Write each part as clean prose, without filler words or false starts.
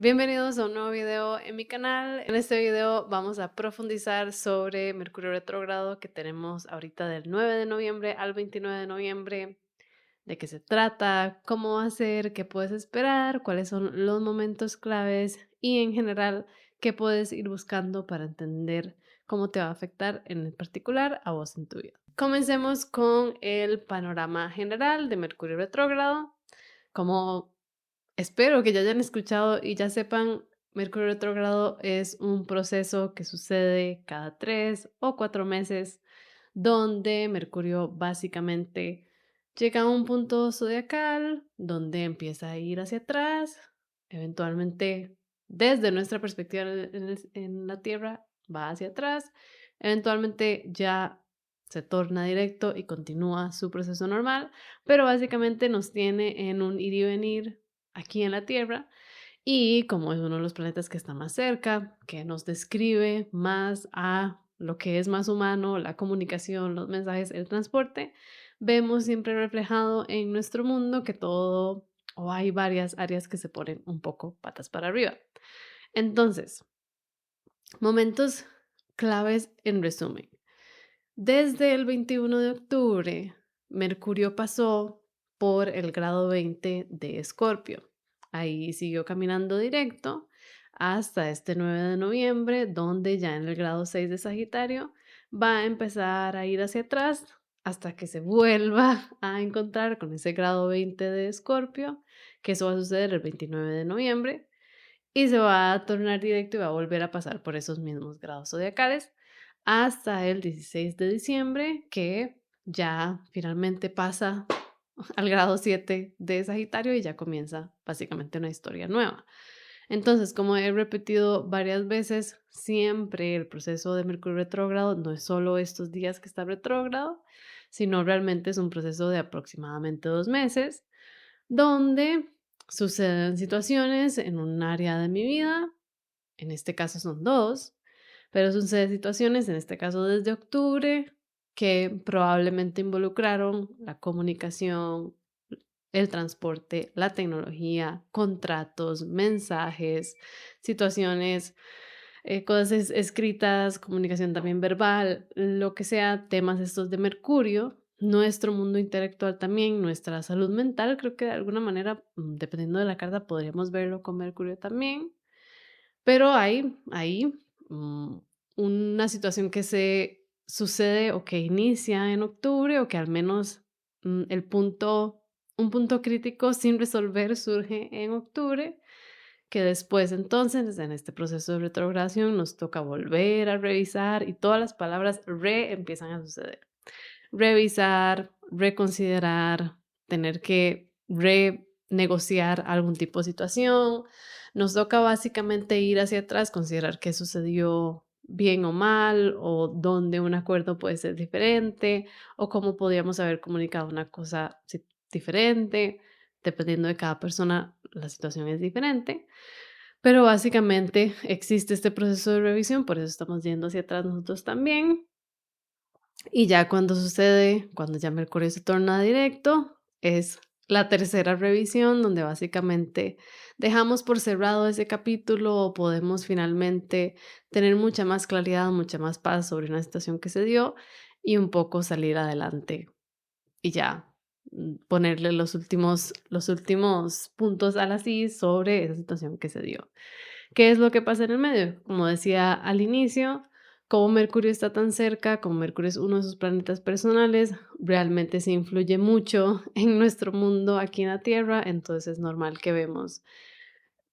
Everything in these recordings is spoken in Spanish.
Bienvenidos a un nuevo video en mi canal. En este video vamos a profundizar sobre Mercurio retrógrado que tenemos ahorita del 9 de noviembre al 29 de noviembre, de qué se trata, cómo va a ser, qué puedes esperar, cuáles son los momentos claves y en general qué puedes ir buscando para entender cómo te va a afectar en particular a vos en tu vida. Comencemos con el panorama general de Mercurio retrógrado. Como espero que ya hayan escuchado y ya sepan, Mercurio retrógrado es un proceso que sucede cada 3 o 4 meses, donde Mercurio básicamente llega a un punto zodiacal, donde empieza a ir hacia atrás, eventualmente desde nuestra perspectiva en la Tierra va hacia atrás, eventualmente ya se torna directo y continúa su proceso normal, pero básicamente nos tiene en un ir y venir aquí en la Tierra y como es uno de los planetas que está más cerca, que nos describe más a lo que es más humano, la comunicación, los mensajes, el transporte, vemos siempre reflejado en nuestro mundo que todo o hay varias áreas que se ponen un poco patas para arriba. Entonces, momentos claves en resumen. Desde el 21 de octubre, Mercurio pasó por el grado 20 de Escorpio. Ahí siguió caminando directo hasta este 9 de noviembre, donde ya en el grado 6 de Sagitario va a empezar a ir hacia atrás hasta que se vuelva a encontrar con ese grado 20 de Escorpio, que eso va a suceder el 29 de noviembre, y se va a tornar directo y va a volver a pasar por esos mismos grados zodiacales hasta el 16 de diciembre, que ya finalmente pasa al grado 7 de Sagitario y ya comienza básicamente una historia nueva. Entonces, como he repetido varias veces, siempre el proceso de Mercurio retrógrado no es solo estos días que está retrógrado, sino realmente es un proceso de aproximadamente 2 meses, donde suceden situaciones en un área de mi vida, en este caso son dos, pero suceden situaciones, en este caso desde octubre, que probablemente involucraron la comunicación, el transporte, la tecnología, contratos, mensajes, situaciones, cosas escritas, comunicación también verbal, lo que sea, temas estos de Mercurio, nuestro mundo intelectual también, nuestra salud mental, creo que de alguna manera, dependiendo de la carta, podríamos verlo con Mercurio también, pero hay ahí una situación que se sucede o que inicia en octubre o que al menos un punto crítico sin resolver surge en octubre, que después entonces en este proceso de retrogradación nos toca volver a revisar y todas las palabras re empiezan a suceder. Revisar, reconsiderar, tener que renegociar algún tipo de situación. Nos toca básicamente ir hacia atrás, considerar qué sucedió bien o mal, o dónde un acuerdo puede ser diferente, o cómo podríamos haber comunicado una cosa diferente. Dependiendo de cada persona, la situación es diferente, pero básicamente existe este proceso de revisión, por eso estamos yendo hacia atrás nosotros también. Y ya cuando sucede, cuando ya Mercurio se torna directo, es la tercera revisión donde básicamente dejamos por cerrado ese capítulo o podemos finalmente tener mucha más claridad, mucha más paz sobre una situación que se dio y un poco salir adelante y ya ponerle los últimos puntos a las i sobre esa situación que se dio. ¿Qué es lo que pasa en el medio? Como decía al inicio, como Mercurio está tan cerca, como Mercurio es uno de sus planetas personales, realmente se influye mucho en nuestro mundo aquí en la Tierra, entonces es normal que vemos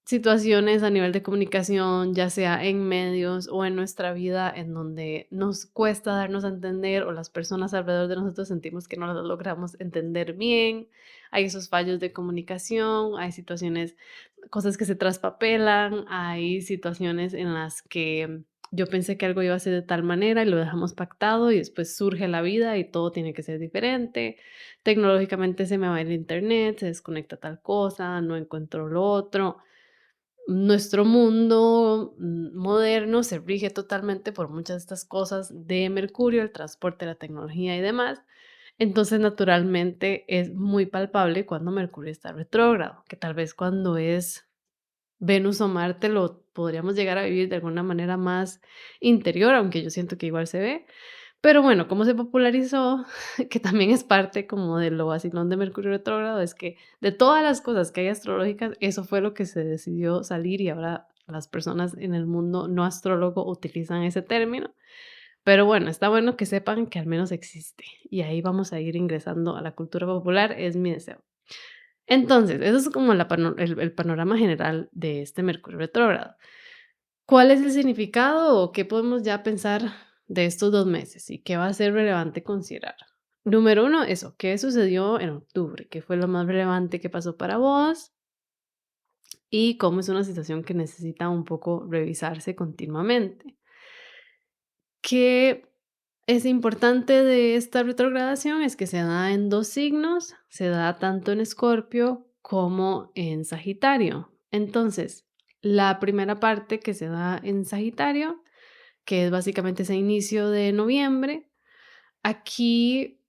situaciones a nivel de comunicación, ya sea en medios o en nuestra vida, en donde nos cuesta darnos a entender o las personas alrededor de nosotros sentimos que no las logramos entender bien. Hay esos fallos de comunicación, hay situaciones, cosas que se traspapelan, hay situaciones en las que yo pensé que algo iba a ser de tal manera y lo dejamos pactado y después surge la vida y todo tiene que ser diferente. Tecnológicamente se me va el internet, se desconecta tal cosa, no encuentro lo otro. Nuestro mundo moderno se rige totalmente por muchas de estas cosas de Mercurio, el transporte, la tecnología y demás. Entonces, naturalmente, es muy palpable cuando Mercurio está retrógrado, que tal vez cuando es Venus o Marte lo podríamos llegar a vivir de alguna manera más interior, aunque yo siento que igual se ve. Pero bueno, como se popularizó, que también es parte como de lo vacilón de Mercurio retrógrado, es que de todas las cosas que hay astrológicas, eso fue lo que se decidió salir y ahora las personas en el mundo no astrólogo utilizan ese término. Pero bueno, está bueno que sepan que al menos existe y ahí vamos a ir ingresando a la cultura popular, es mi deseo. Entonces, eso es como el panorama general de este Mercurio retrógrado. ¿Cuál es el significado o qué podemos ya pensar de estos 2 meses y qué va a ser relevante considerar? Número uno, eso, ¿qué sucedió en octubre? ¿Qué fue lo más relevante que pasó para vos? Y cómo es una situación que necesita un poco revisarse continuamente. ¿Qué es importante de esta retrogradación? Es que se da en dos signos, se da tanto en Escorpio como en Sagitario. Entonces, la primera parte que se da en Sagitario, que es básicamente ese inicio de noviembre, aquí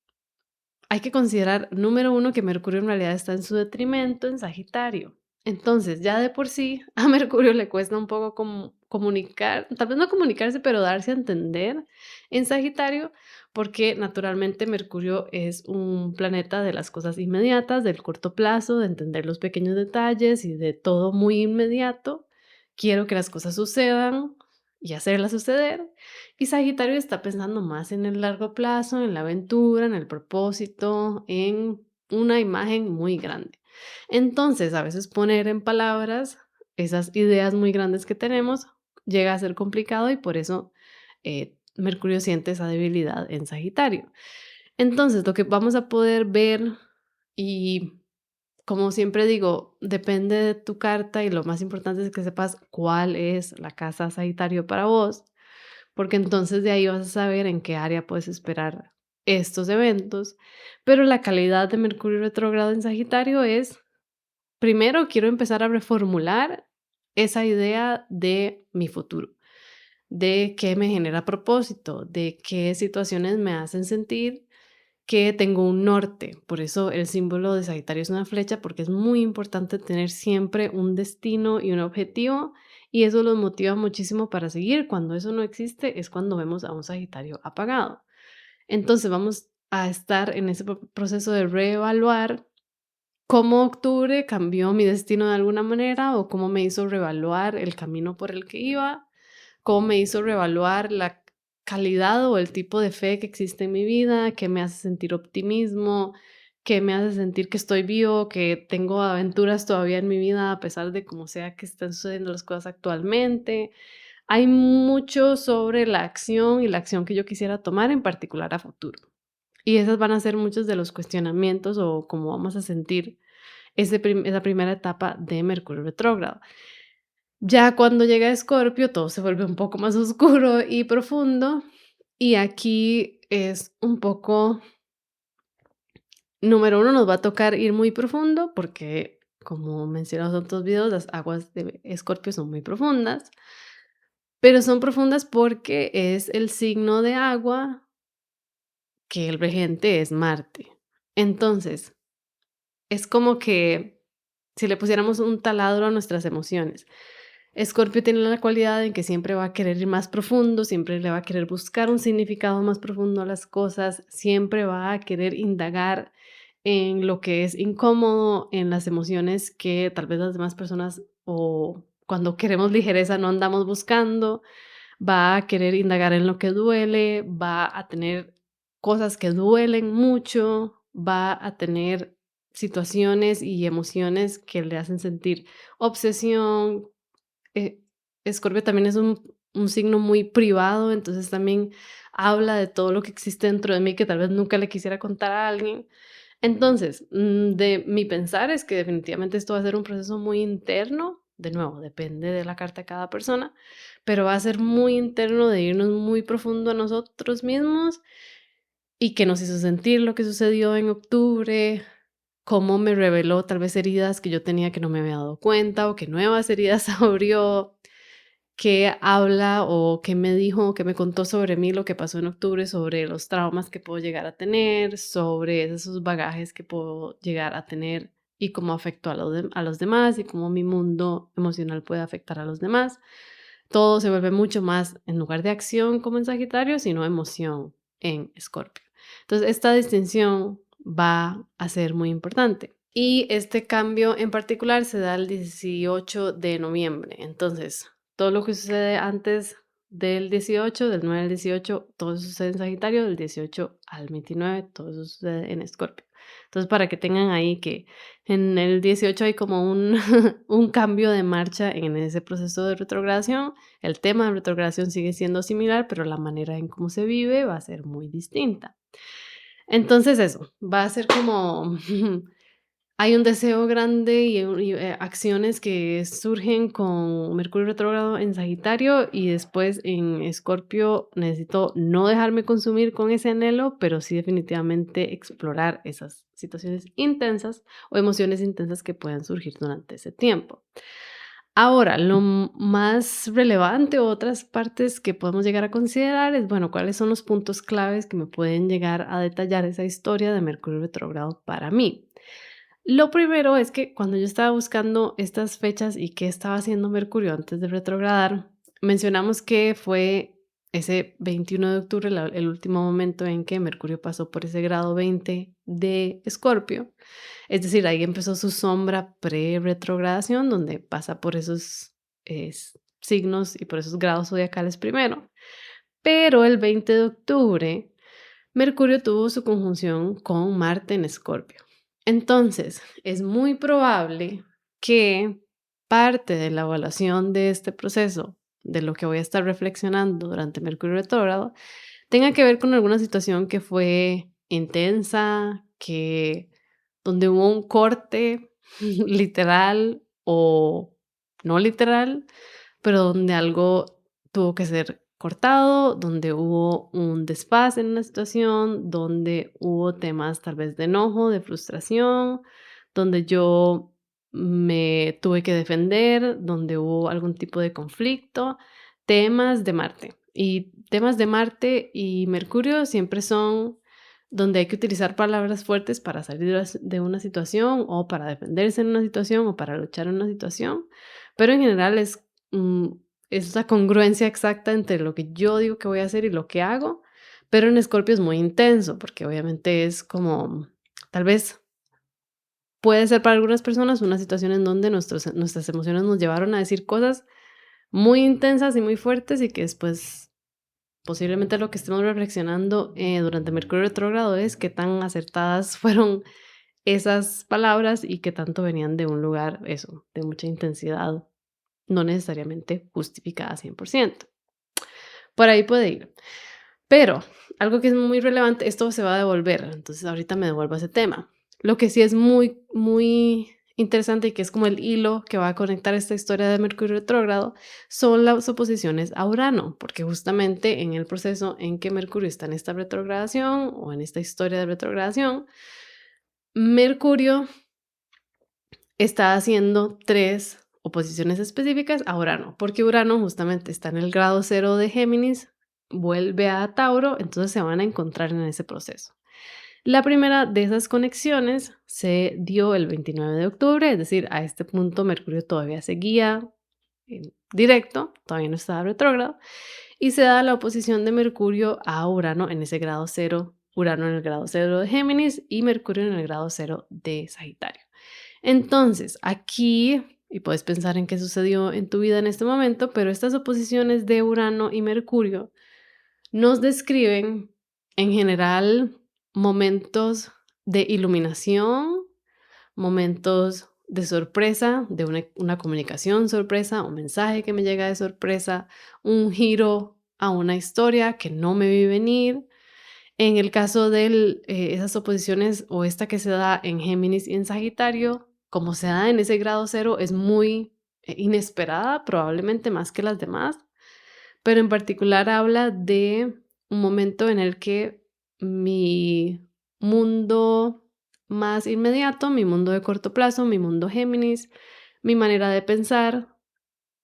hay que considerar, número uno, que Mercurio en realidad está en su detrimento en Sagitario. Entonces, ya de por sí, a Mercurio le cuesta un poco como comunicar, tal vez no comunicarse, pero darse a entender en Sagitario, porque naturalmente Mercurio es un planeta de las cosas inmediatas, del corto plazo, de entender los pequeños detalles y de todo muy inmediato. Quiero que las cosas sucedan y hacerlas suceder. Y Sagitario está pensando más en el largo plazo, en la aventura, en el propósito, en una imagen muy grande. Entonces, a veces poner en palabras esas ideas muy grandes que tenemos llega a ser complicado y por eso Mercurio siente esa debilidad en Sagitario. Entonces, lo que vamos a poder ver y como siempre digo, depende de tu carta y lo más importante es que sepas cuál es la casa Sagitario para vos, porque entonces de ahí vas a saber en qué área puedes esperar estos eventos. Pero la calidad de Mercurio retrógrado en Sagitario es, primero quiero empezar a reformular esa idea de mi futuro, de qué me genera propósito, de qué situaciones me hacen sentir que tengo un norte. Por eso el símbolo de Sagitario es una flecha, porque es muy importante tener siempre un destino y un objetivo, y eso los motiva muchísimo para seguir. Cuando eso no existe es cuando vemos a un Sagitario apagado. Entonces vamos a estar en ese proceso de reevaluar cómo octubre cambió mi destino de alguna manera o cómo me hizo reevaluar el camino por el que iba, cómo me hizo reevaluar la calidad o el tipo de fe que existe en mi vida, que me hace sentir optimismo, que me hace sentir que estoy vivo, que tengo aventuras todavía en mi vida a pesar de cómo sea que estén sucediendo las cosas actualmente. Hay mucho sobre la acción y la acción que yo quisiera tomar en particular a futuro. Y esas van a ser muchos de los cuestionamientos o cómo vamos a sentir esa primera etapa de Mercurio retrógrado. Ya cuando llega Escorpio, todo se vuelve un poco más oscuro y profundo, y aquí es un poco, número uno, nos va a tocar ir muy profundo, porque como mencionamos en otros videos, las aguas de Escorpio son muy profundas, pero son profundas porque es el signo de agua que el regente es Marte. Entonces, es como que si le pusiéramos un taladro a nuestras emociones. Escorpio tiene la cualidad en que siempre va a querer ir más profundo, siempre le va a querer buscar un significado más profundo a las cosas, siempre va a querer indagar en lo que es incómodo, en las emociones que tal vez las demás personas o cuando queremos ligereza no andamos buscando, va a querer indagar en lo que duele, va a tener cosas que duelen mucho, va a tener situaciones y emociones que le hacen sentir obsesión. eh, Escorpio también es un signo muy privado, entonces también habla de todo lo que existe dentro de mí que tal vez nunca le quisiera contar a alguien. Entonces, de mi pensar es que definitivamente esto va a ser un proceso muy interno, de nuevo, depende de la carta de cada persona, pero va a ser muy interno de irnos muy profundo a nosotros mismos y que nos hizo sentir lo que sucedió en octubre, cómo me reveló tal vez heridas que yo tenía que no me había dado cuenta o que nuevas heridas abrió, qué habla o qué me dijo, qué me contó sobre mí lo que pasó en octubre, sobre los traumas que puedo llegar a tener, sobre esos bagajes que puedo llegar a tener y cómo afectó a los demás y cómo mi mundo emocional puede afectar a los demás. Todo se vuelve mucho más, en lugar de acción como en Sagitario, sino emoción en Escorpio. Entonces, esta distinción va a ser muy importante. Y este cambio en particular se da el 18 de noviembre. Entonces, todo lo que sucede antes del 18, del 9 al 18, todo eso sucede en Sagitario, del 18 al 29, todo eso sucede en Escorpio. Entonces, para que tengan ahí que en el 18 hay como un, un cambio de marcha en ese proceso de retrogradación. El tema de retrogradación sigue siendo similar, pero la manera en cómo se vive va a ser muy distinta. Entonces eso, va a ser como hay un deseo grande y acciones que surgen con Mercurio retrógrado en Sagitario y después en Escorpio necesito no dejarme consumir con ese anhelo, pero sí definitivamente explorar esas situaciones intensas o emociones intensas que puedan surgir durante ese tiempo. Ahora, más relevante o otras partes que podemos llegar a considerar es, bueno, cuáles son los puntos claves que me pueden llegar a detallar esa historia de Mercurio retrógrado para mí. Lo primero es que cuando yo estaba buscando estas fechas y qué estaba haciendo Mercurio antes de retrogradar, mencionamos que fue ese 21 de octubre el último momento en que Mercurio pasó por ese grado 20 de Escorpio. Es decir, ahí empezó su sombra pre-retrogradación, donde pasa por esos signos y por esos grados zodiacales primero. Pero el 20 de octubre Mercurio tuvo su conjunción con Marte en Escorpio. Entonces, es muy probable que parte de la evaluación de este proceso, de lo que voy a estar reflexionando durante Mercurio retrógrado, tenga que ver con alguna situación que fue intensa, que donde hubo un corte literal o no literal, pero donde algo tuvo que ser cortado, donde hubo un desfase en una situación, donde hubo temas tal vez de enojo, de frustración, donde yo me tuve que defender, donde hubo algún tipo de conflicto, temas de Marte. Y temas de Marte y Mercurio siempre son donde hay que utilizar palabras fuertes para salir de una situación o para defenderse en una situación o para luchar en una situación, pero en general mm, es la congruencia exacta entre lo que yo digo que voy a hacer y lo que hago, pero en Escorpio es muy intenso porque obviamente es como, tal vez puede ser para algunas personas una situación en donde nuestras emociones nos llevaron a decir cosas muy intensas y muy fuertes y que después posiblemente lo que estemos reflexionando durante Mercurio retrógrado es qué tan acertadas fueron esas palabras y qué tanto venían de un lugar, eso, de mucha intensidad, no necesariamente justificada 100%. Por ahí puede ir. Pero algo que es muy relevante, esto se va a devolver, entonces ahorita me devuelvo a ese tema. Lo que sí es muy, muy interesante y que es como el hilo que va a conectar esta historia de Mercurio retrógrado son las oposiciones a Urano, porque justamente en el proceso en que Mercurio está en esta retrogradación o en esta historia de retrogradación, Mercurio está haciendo tres oposiciones específicas a Urano, porque Urano justamente está en el grado cero de Géminis, vuelve a Tauro, entonces se van a encontrar en ese proceso. La primera de esas conexiones se dio el 29 de octubre, es decir, a este punto Mercurio todavía seguía en directo, todavía no estaba retrógrado, y se da la oposición de Mercurio a Urano en ese grado cero, Urano en el grado cero de Géminis y Mercurio en el grado cero de Sagitario. Entonces, aquí, y puedes pensar en qué sucedió en tu vida en este momento, pero estas oposiciones de Urano y Mercurio nos describen en general momentos de iluminación, momentos de sorpresa, de una comunicación sorpresa, un mensaje que me llega de sorpresa, un giro a una historia que no me vi venir. En el caso de esas oposiciones o esta que se da en Géminis y en Sagitario, como se da en ese grado cero, es muy inesperada, probablemente más que las demás, pero en particular habla de un momento en el que mi mundo más inmediato, mi mundo de corto plazo, mi mundo Géminis, mi manera de pensar,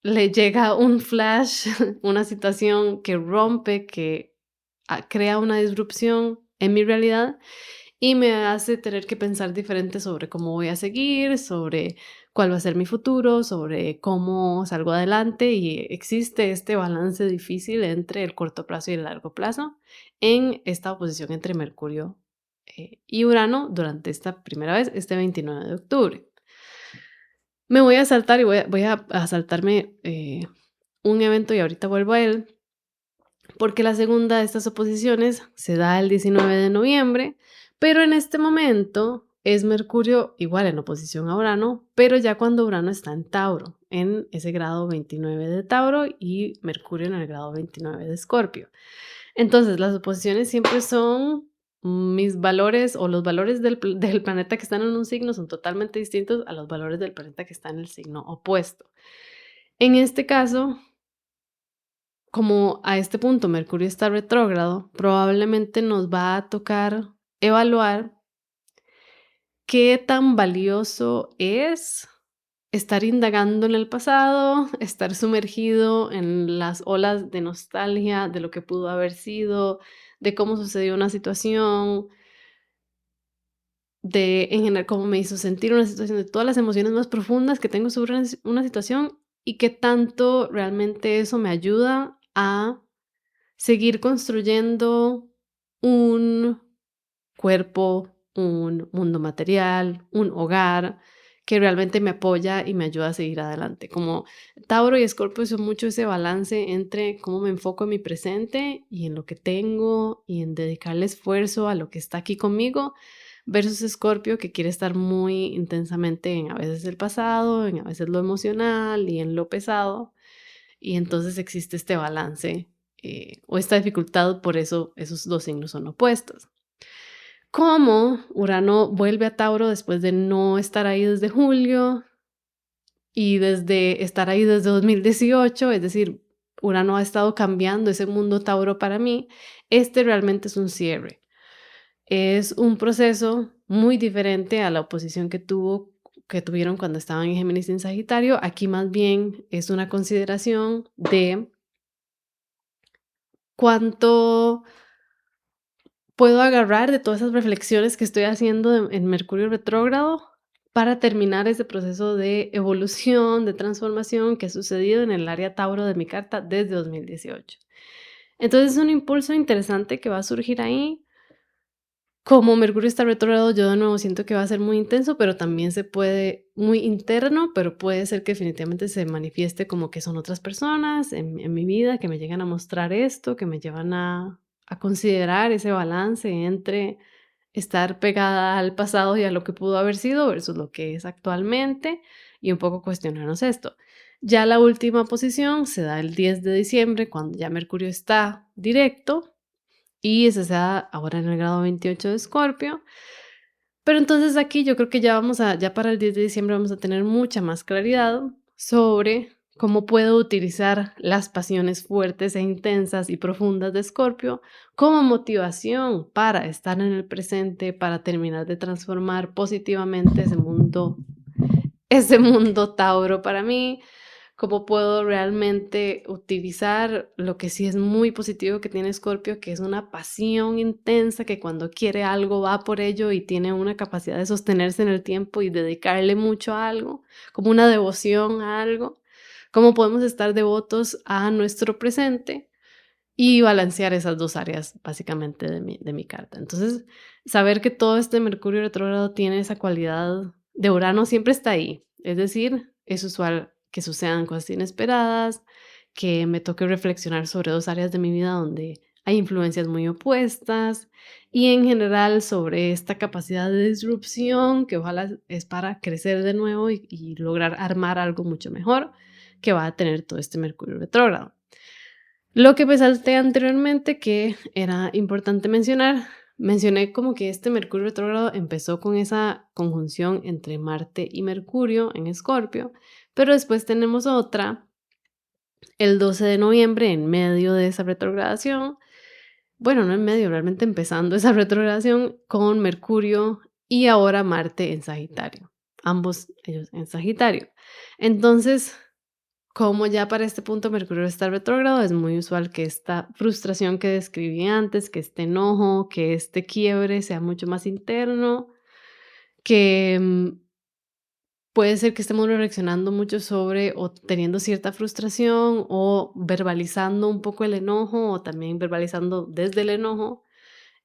le llega un flash, una situación que rompe, que crea una disrupción en mi realidad y me hace tener que pensar diferente sobre cómo voy a seguir, sobre cuál va a ser mi futuro, sobre cómo salgo adelante y existe este balance difícil entre el corto plazo y el largo plazo en esta oposición entre Mercurio y Urano durante esta primera vez, este 29 de octubre. Me voy a saltar y voy a saltarme un evento y ahorita vuelvo a él, porque la segunda de estas oposiciones se da el 19 de noviembre, pero en este momento es Mercurio igual en oposición a Urano, pero ya cuando Urano está en Tauro, en ese grado 29 de Tauro y Mercurio en el grado 29 de Escorpio. Entonces, las oposiciones siempre son mis valores o los valores del planeta que están en un signo son totalmente distintos a los valores del planeta que está en el signo opuesto. En este caso, como a este punto Mercurio está retrógrado, probablemente nos va a tocar evaluar qué tan valioso es estar indagando en el pasado, estar sumergido en las olas de nostalgia de lo que pudo haber sido, de cómo sucedió una situación, de en general cómo me hizo sentir una situación, de todas las emociones más profundas que tengo sobre una situación y qué tanto realmente eso me ayuda a seguir construyendo un cuerpo, un mundo material, un hogar que realmente me apoya y me ayuda a seguir adelante. Como Tauro y Escorpio son mucho ese balance entre cómo me enfoco en mi presente y en lo que tengo y en dedicarle esfuerzo a lo que está aquí conmigo versus Escorpio que quiere estar muy intensamente en a veces el pasado, en a veces lo emocional y en lo pesado. Y entonces existe este balance o esta dificultad, por eso esos dos signos son opuestos. Como Urano vuelve a Tauro después de no estar ahí desde julio y desde estar ahí desde 2018, es decir, Urano ha estado cambiando ese mundo Tauro para mí, este realmente es un cierre. Es un proceso muy diferente a la oposición que tuvieron cuando estaban en Géminis y en Sagitario. Aquí más bien es una consideración de cuánto puedo agarrar de todas esas reflexiones que estoy haciendo en Mercurio retrógrado para terminar ese proceso de evolución, de transformación que ha sucedido en el área Tauro de mi carta desde 2018. Entonces es un impulso interesante que va a surgir ahí. Como Mercurio está retrógrado, yo de nuevo siento que va a ser muy intenso, pero también se puede, muy interno, pero puede ser que definitivamente se manifieste como que son otras personas en mi vida que me llegan a mostrar esto, que me llevan a considerar ese balance entre estar pegada al pasado y a lo que pudo haber sido versus lo que es actualmente y un poco cuestionarnos esto. Ya la última posición se da el 10 de diciembre, cuando ya Mercurio está directo y ese se da ahora en el grado 28 de Escorpio. Pero entonces aquí yo creo que ya para el 10 de diciembre vamos a tener mucha más claridad sobre cómo puedo utilizar las pasiones fuertes e intensas y profundas de Escorpio como motivación para estar en el presente, para terminar de transformar positivamente ese mundo Tauro para mí, cómo puedo realmente utilizar lo que sí es muy positivo que tiene Escorpio, que es una pasión intensa, que cuando quiere algo va por ello y tiene una capacidad de sostenerse en el tiempo y dedicarle mucho a algo, como una devoción a algo, cómo podemos estar devotos a nuestro presente y balancear esas dos áreas básicamente de mi carta. Entonces, saber que todo este Mercurio retrógrado tiene esa cualidad de Urano siempre está ahí. Es decir, es usual que sucedan cosas inesperadas, que me toque reflexionar sobre dos áreas de mi vida donde hay influencias muy opuestas y en general sobre esta capacidad de disrupción que ojalá es para crecer de nuevo y lograr armar algo mucho mejor que va a tener todo este Mercurio retrógrado. Lo que me salté anteriormente, que era importante mencionar, mencioné como que este Mercurio retrógrado empezó con esa conjunción entre Marte y Mercurio en Escorpio, pero después tenemos otra, el 12 de noviembre, en medio de esa retrogradación, bueno, no en medio, realmente empezando esa retrogradación con Mercurio y ahora Marte en Sagitario, ambos ellos en Sagitario. Entonces, como ya para este punto Mercurio está retrógrado, es muy usual que esta frustración que describí antes, que este enojo, que este quiebre sea mucho más interno, que puede ser que estemos reflexionando mucho sobre o teniendo cierta frustración o verbalizando un poco el enojo o también verbalizando desde el enojo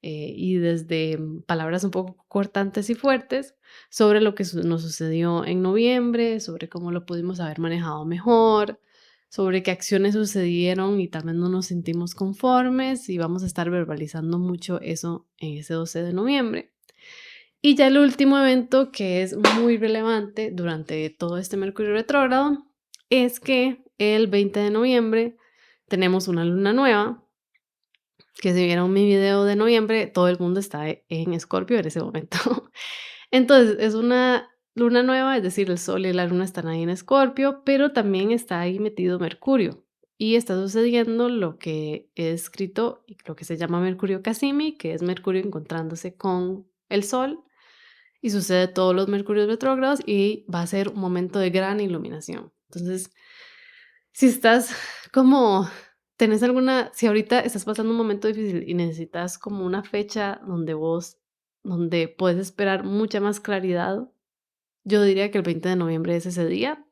y desde palabras un poco cortantes y fuertes sobre lo que nos sucedió en noviembre, sobre cómo lo pudimos haber manejado mejor, sobre qué acciones sucedieron y también no nos sentimos conformes y vamos a estar verbalizando mucho eso en ese 12 de noviembre. Y ya el último evento que es muy relevante durante todo este Mercurio retrógrado es que el 20 de noviembre tenemos una luna nueva, que si vieron mi video de noviembre, todo el mundo está en Escorpio en ese momento. Entonces, es una luna nueva, es decir, el Sol y la Luna están ahí en Escorpio, pero también está ahí metido Mercurio. Y está sucediendo lo que he escrito, lo que se llama Mercurio Casimi, que es Mercurio encontrándose con el Sol y sucede todos los mercurios retrógrados y va a ser un momento de gran iluminación. Entonces, si estás como, tenés alguna, si ahorita estás pasando un momento difícil y necesitas como una fecha donde puedes esperar mucha más claridad, yo diría que el 20 de noviembre es ese día.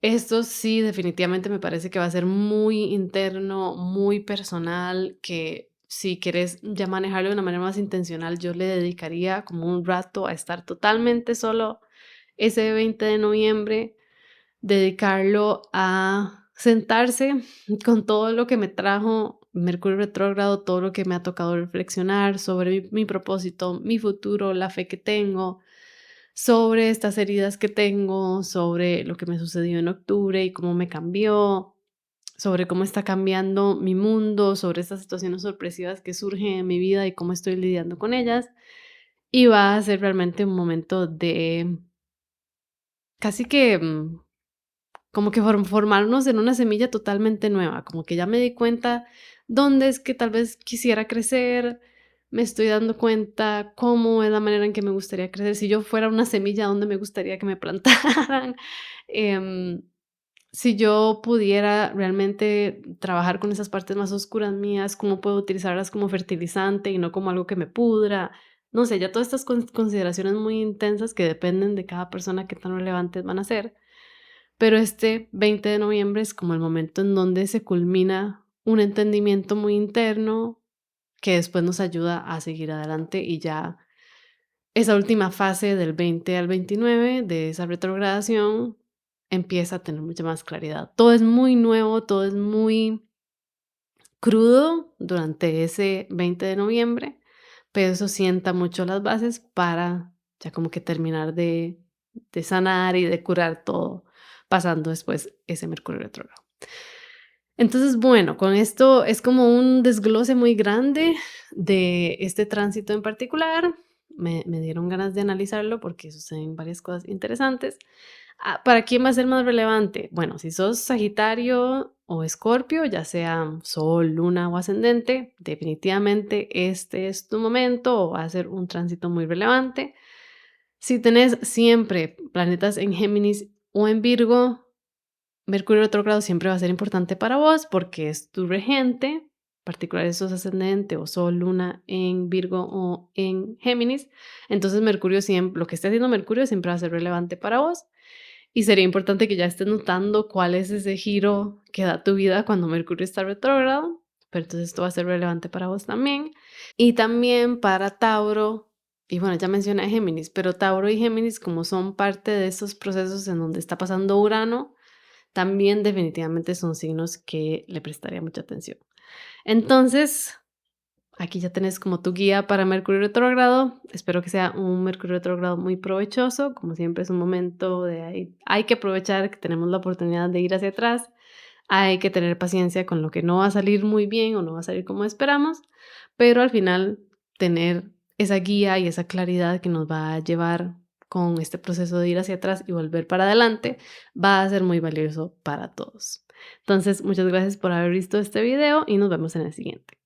Esto sí, definitivamente me parece que va a ser muy interno, muy personal, que si quieres ya manejarlo de una manera más intencional, yo le dedicaría como un rato a estar totalmente solo ese 20 de noviembre, dedicarlo a sentarse con todo lo que me trajo Mercurio retrógrado, todo lo que me ha tocado reflexionar sobre mi propósito, mi futuro, la fe que tengo, sobre estas heridas que tengo, sobre lo que me sucedió en octubre y cómo me cambió, sobre cómo está cambiando mi mundo, sobre estas situaciones sorpresivas que surgen en mi vida y cómo estoy lidiando con ellas. Y va a ser realmente un momento de casi que como que formarnos en una semilla totalmente nueva, como que ya me di cuenta dónde es que tal vez quisiera crecer, me estoy dando cuenta cómo es la manera en que me gustaría crecer. Si yo fuera una semilla, ¿dónde me gustaría que me plantaran? Em, si yo pudiera realmente trabajar con esas partes más oscuras mías, ¿cómo puedo utilizarlas como fertilizante y no como algo que me pudra? No sé, ya todas estas consideraciones muy intensas que dependen de cada persona qué tan relevantes van a ser. Pero este 20 de noviembre es como el momento en donde se culmina un entendimiento muy interno que después nos ayuda a seguir adelante y ya esa última fase del 20 al 29 de esa retrogradación empieza a tener mucha más claridad. Todo es muy nuevo, todo es muy crudo durante ese 20 de noviembre, pero eso sienta mucho las bases para ya como que terminar de sanar y de curar todo, pasando después ese Mercurio retrógrado. Entonces, bueno, con esto es como un desglose muy grande de este tránsito en particular. Me dieron ganas de analizarlo porque suceden varias cosas interesantes. ¿Para quién va a ser más relevante? Bueno, si sos Sagitario o Escorpio, ya sea Sol, Luna o Ascendente, definitivamente este es tu momento o va a ser un tránsito muy relevante. Si tenés siempre planetas en Géminis o en Virgo, Mercurio retrógrado siempre va a ser importante para vos porque es tu regente, en particular si sos ascendente o Sol, Luna en Virgo o en Géminis. Entonces Mercurio siempre, lo que esté haciendo Mercurio siempre va a ser relevante para vos. Y sería importante que ya estés notando cuál es ese giro que da tu vida cuando Mercurio está retrógrado, pero entonces esto va a ser relevante para vos también. Y también para Tauro, y bueno, ya mencioné a Géminis, pero Tauro y Géminis como son parte de estos procesos en donde está pasando Urano, también definitivamente son signos que le prestaría mucha atención. Entonces, aquí ya tenés como tu guía para Mercurio retrógrado. Espero que sea un Mercurio retrógrado muy provechoso. Como siempre es un momento de ahí. Hay que aprovechar que tenemos la oportunidad de ir hacia atrás. Hay que tener paciencia con lo que no va a salir muy bien o no va a salir como esperamos, pero al final tener esa guía y esa claridad que nos va a llevar con este proceso de ir hacia atrás y volver para adelante va a ser muy valioso para todos. Entonces, muchas gracias por haber visto este video y nos vemos en el siguiente.